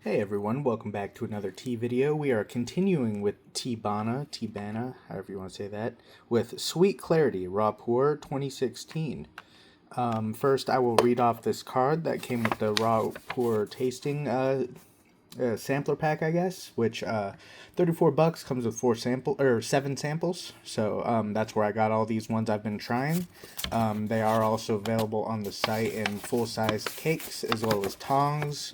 Hey everyone, welcome back to another tea video. We are continuing with Bana, however you want to say that, with Sweet Clarity, Raw Pu-erh 2016. First, I will read off this card that came with the Raw Pu-erh tasting sampler pack, I guess, which 34 bucks comes with 7 samples. So that's where I got all these ones I've been trying. They are also available on the site in full-size cakes as well as tongs.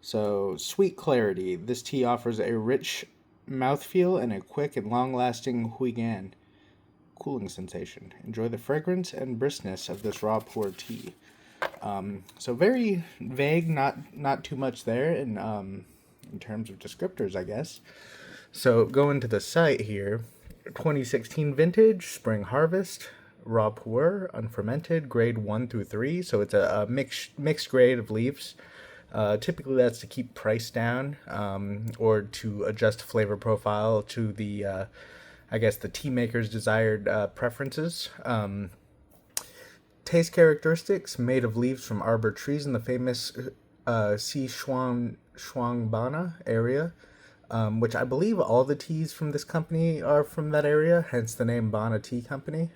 So, Sweet Clarity. This tea offers a rich mouthfeel and a quick and long-lasting huigan cooling sensation. Enjoy the fragrance and briskness of this raw pour tea. So very vague, not too much there in terms of descriptors, I guess. So going to the site here, 2016 vintage, spring harvest, raw pour, unfermented, grade 1 through 3. So it's a mixed grade of leaves. Typically, that's to keep price down or to adjust flavor profile to the, I guess, the tea maker's desired preferences. Taste characteristics made of leaves from arbor trees in the famous Bana area, which I believe all the teas from this company are from that area, hence the name Bana Tea Company.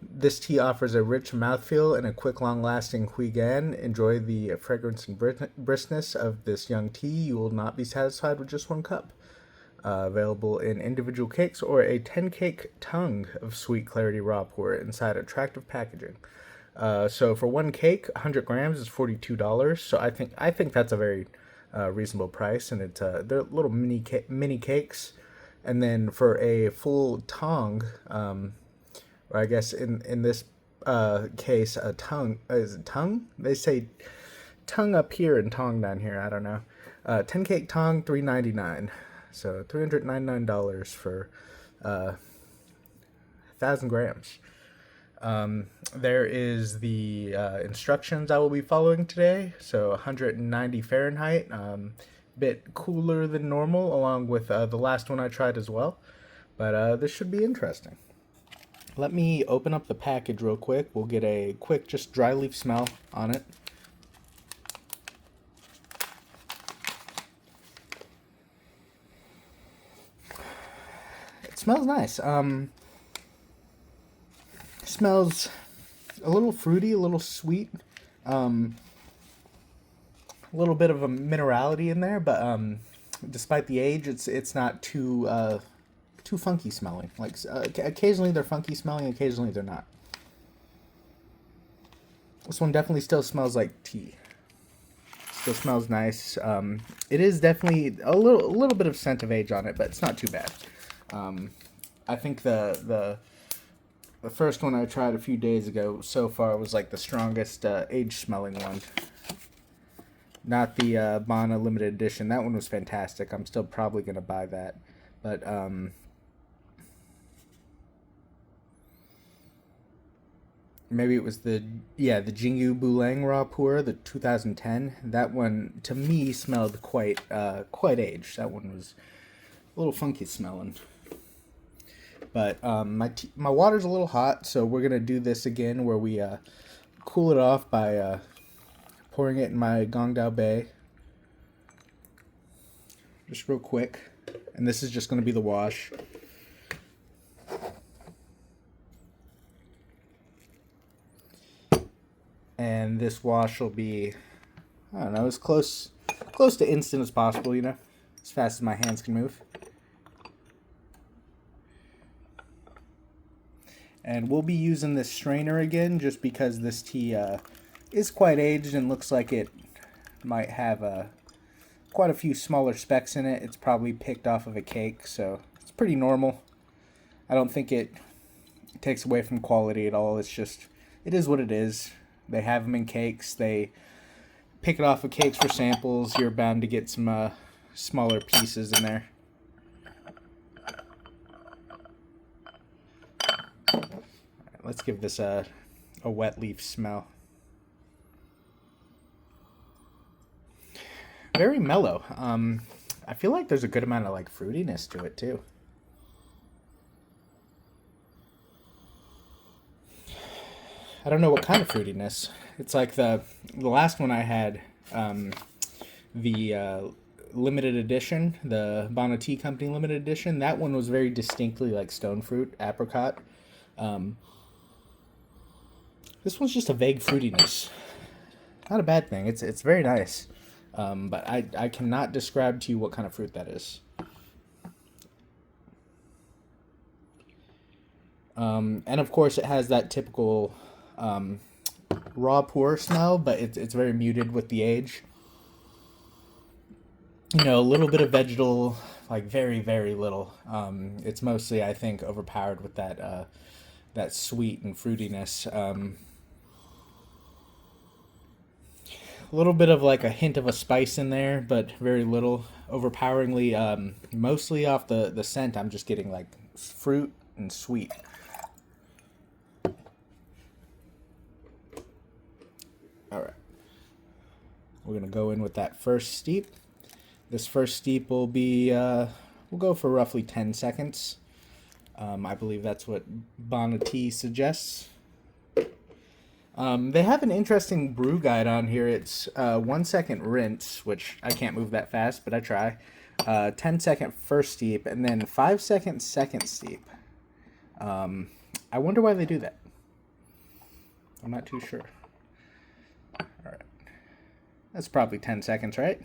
This tea offers a rich mouthfeel and a quick, long-lasting huigan. Enjoy the fragrance and briskness of this young tea. You will not be satisfied with just one cup. Available in individual cakes or a 10-cake tongue of Sweet Clarity Raw Pour inside attractive packaging. So for one cake, 100 grams is $42. So I think that's a very reasonable price, and they're little mini cakes. And then for a full tongue, or I guess in this case, a tongue. Is it tongue? They say tongue up here and tongue down here. I don't know. 10-cake tongue, $3.99. So $399 for 1,000 grams. There is the instructions I will be following today. So 190 Fahrenheit, bit cooler than normal, along with the last one I tried as well. But this should be interesting. Let me open up the package real quick. We'll get a quick, just dry leaf smell on it. It smells nice. Smells a little fruity, a little sweet. A little bit of a minerality in there, but despite the age, it's not too funky smelling. Like occasionally they're funky smelling, occasionally they're not. This one definitely still smells like tea. Still smells nice. It is definitely a little bit of scent of age on it, but it's not too bad. I think the first one I tried a few days ago so far was like the strongest age smelling one. Not the Bana limited edition. That one was fantastic. I'm still probably gonna buy that, but maybe it was the Jingyu Bulang Raw Pour, the 2010. That one to me smelled quite aged. That one was a little funky smelling. But my water's a little hot, so we're gonna do this again where we cool it off by pouring it in my Gongdao Bay, just real quick. And this is just gonna be the wash. And this wash will be, I don't know, as close to instant as possible, you know, as fast as my hands can move. And we'll be using this strainer again just because this tea is quite aged and looks like it might have quite a few smaller specks in it. It's probably picked off of a cake, so it's pretty normal. I don't think it takes away from quality at all. It's just, it is what it is. They have them in cakes. They pick it off of cakes for samples. You're bound to get some smaller pieces in there. All right, let's give this a wet leaf smell. Very mellow. I feel like there's a good amount of like fruitiness to it too. I don't know what kind of fruitiness. It's like the last one I had the limited edition, the Bana Tea Company limited edition. That one was very distinctly like stone fruit, apricot. This one's just a vague fruitiness. Not a bad thing. It's very nice. But I cannot describe to you what kind of fruit that is. And of course, it has that typical raw Pu-erh smell, but it's very muted with the age. You know, a little bit of vegetal, like very, very little. It's mostly, I think, overpowered with that sweet and fruitiness. A little bit of like a hint of a spice in there, but very little. Overpoweringly, mostly off the scent, I'm just getting like fruit and sweet. All right. We're going to go in with that first steep. This first steep will be, we'll go for roughly 10 seconds. I believe that's what Bana Tea suggests. They have an interesting brew guide on here. It's 1 second rinse, which I can't move that fast, but I try. 10 second first steep, and then 5 second second steep. I wonder why they do that. I'm not too sure. All right. That's probably 10 seconds, right?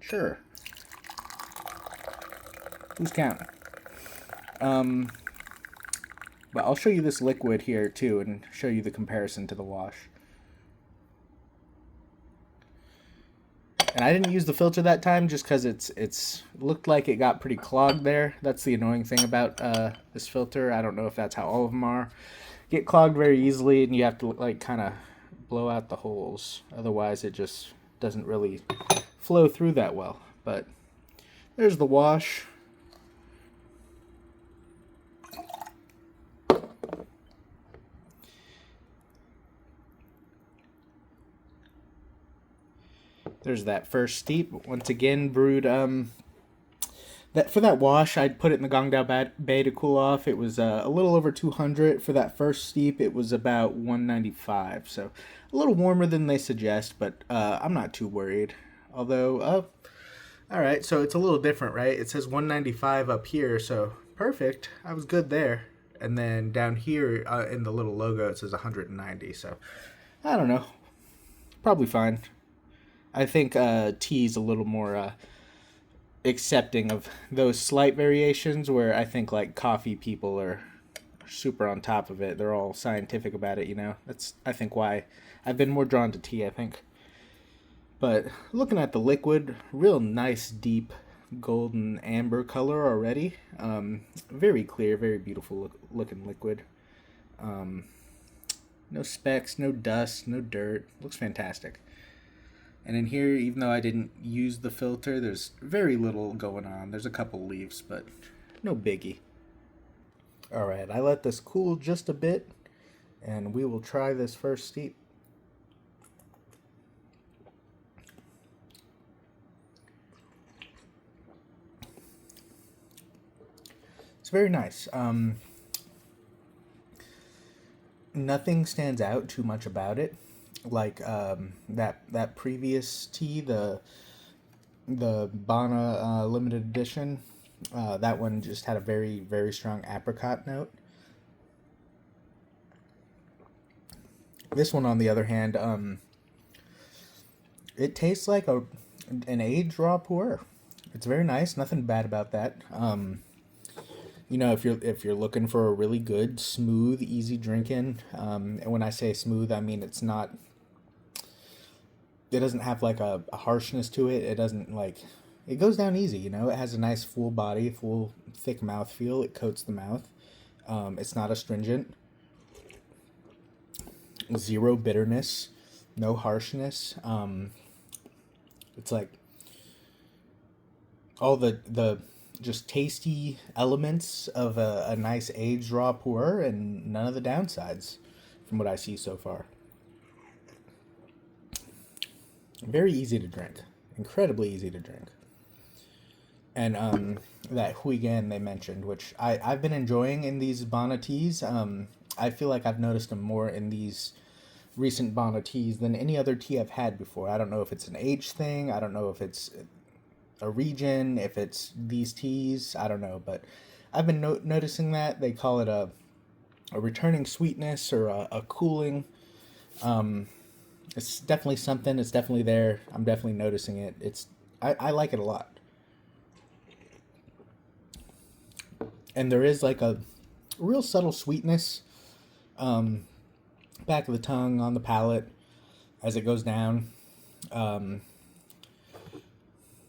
Sure. Who's counting? But I'll show you this liquid here too and show you the comparison to the wash. And I didn't use the filter that time just because it's looked like it got pretty clogged there. That's the annoying thing about this filter. I don't know if that's how all of them are. Get clogged very easily, and you have to like kind of blow out the holes. Otherwise, it just doesn't really flow through that well. But there's the wash. There's that first steep. Once again, brewed. That for that wash, I'd put it in the Gongdao Bay to cool off. It was a little over 200 for that first steep. It was about 195, so a little warmer than they suggest. But I'm not too worried. Although, all right, so it's a little different, right? It says 195 up here, so perfect. I was good there. And then down here in the little logo, it says 190. So I don't know. Probably fine. I think tea's a little more accepting of those slight variations, where I think like coffee people are super on top of it. They're all scientific about it, you know. That's I think why I've been more drawn to tea, I think. But looking at the liquid, real nice deep golden amber color already. Very clear, very beautiful looking liquid. No specks, no dust, no dirt. Looks fantastic. And in here, even though I didn't use the filter, there's very little going on. There's a couple leaves, but no biggie. Alright, I let this cool just a bit, and we will try this first steep. It's very nice. Nothing stands out too much about it. Like that previous tea, the Bana limited edition, that one just had a very, very strong apricot note. This one, on the other hand, it tastes like an aged raw Pu-erh. It's very nice. Nothing bad about that. You know, if you're looking for a really good, smooth, easy drinking, and when I say smooth, I mean it doesn't have like a harshness to it. It doesn't it goes down easy, you know. It has a nice full body, full thick mouth feel. It coats the mouth. It's not astringent. Zero bitterness, no harshness. It's like all the just tasty elements of a nice aged raw Pu-erh, and none of the downsides from what I see so far. Very easy to drink. Incredibly easy to drink. And that Hui-gan they mentioned, which I've been enjoying in these Bana teas. I feel like I've noticed them more in these recent Bana teas than any other tea I've had before. I don't know if it's an age thing. I don't know if it's a region, if it's these teas. I don't know, but I've been noticing that they call it a returning sweetness or a cooling. It's definitely something. It's definitely there. I'm definitely noticing it. I like it a lot. And there is like a real subtle sweetness back of the tongue, on the palate as it goes down.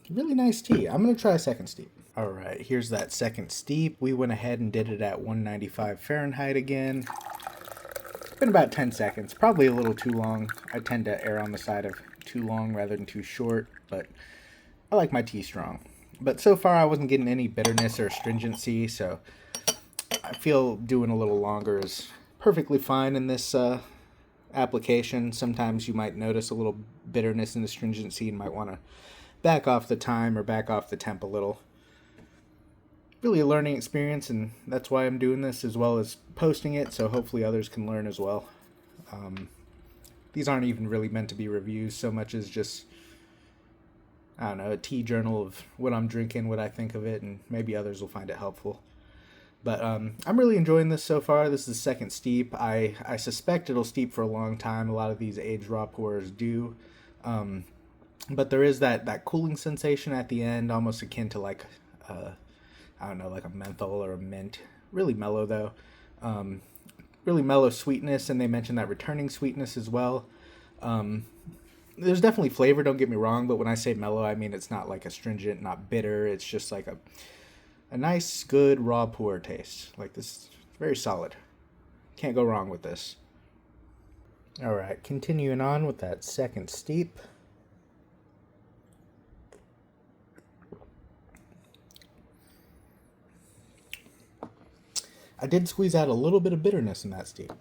Really nice tea. I'm going to try a second steep. All right, here's that second steep. We went ahead and did it at 195 Fahrenheit again. It's been about 10 seconds, probably a little too long. I tend to err on the side of too long rather than too short, but I like my tea strong. But so far I wasn't getting any bitterness or astringency, so I feel doing a little longer is perfectly fine in this application. Sometimes you might notice a little bitterness and astringency and might want to back off the time or back off the temp a little. Really a learning experience, and that's why I'm doing this as well as posting it, so hopefully others can learn as well. These aren't even really meant to be reviews so much as just, I don't know, a tea journal of what I'm drinking, what I think of it, and maybe others will find it helpful. But I'm really enjoying this so far. This is the second steep. I suspect it'll steep for a long time. A lot of these aged raw pours do. But there is that cooling sensation at the end, almost akin to like, I don't know, like a menthol or a mint. Really mellow though. Really mellow sweetness, and they mentioned that returning sweetness as well. There's definitely flavor, don't get me wrong, but when I say mellow, I mean it's not like astringent, not bitter. It's just like a nice, good raw pour taste. Like this is very solid. Can't go wrong with this. All right, continuing on with that second steep. I did squeeze out a little bit of bitterness in that steep,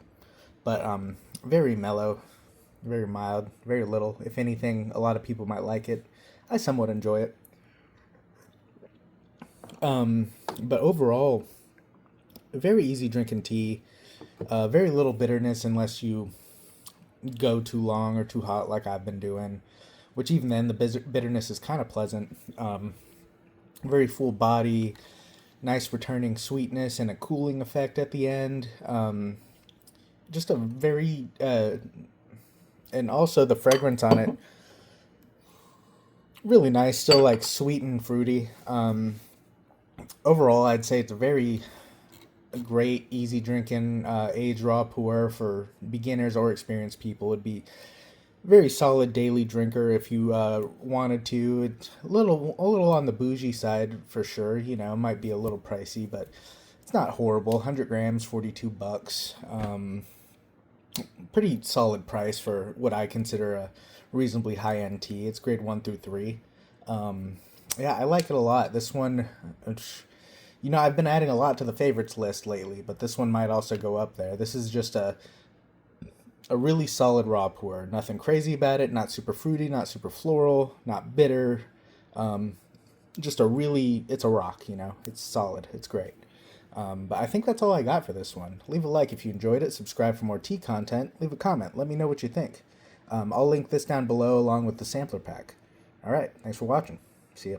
but very mellow, very mild, very little. If anything, a lot of people might like it. I somewhat enjoy it. But overall, a very easy drinking tea. Very little bitterness unless you go too long or too hot like I've been doing, which even then the bitterness is kind of pleasant. Very full body, nice returning sweetness and a cooling effect at the end. Just a very, and also the fragrance on it, really nice, still like sweet and fruity. Overall, I'd say it's a very great, easy drinking aged raw pour for beginners or experienced people. Would be very solid daily drinker if you wanted to. It's a little on the bougie side for sure. You know, it might be a little pricey, but it's not horrible. 100 grams, $42. Pretty solid price for what I consider a reasonably high end tea. It's grade 1 through 3. Yeah, I like it a lot. This one, you know, I've been adding a lot to the favorites list lately, but this one might also go up there. This is just a really solid raw pour. Nothing crazy about it. Not super fruity, not super floral, not bitter. Just it's a rock, you know. It's solid. It's great. But I think that's all I got for this one. Leave a like if you enjoyed it. Subscribe for more tea content. Leave a comment. Let me know what you think. I'll link this down below along with the sampler pack. All right. Thanks for watching. See ya.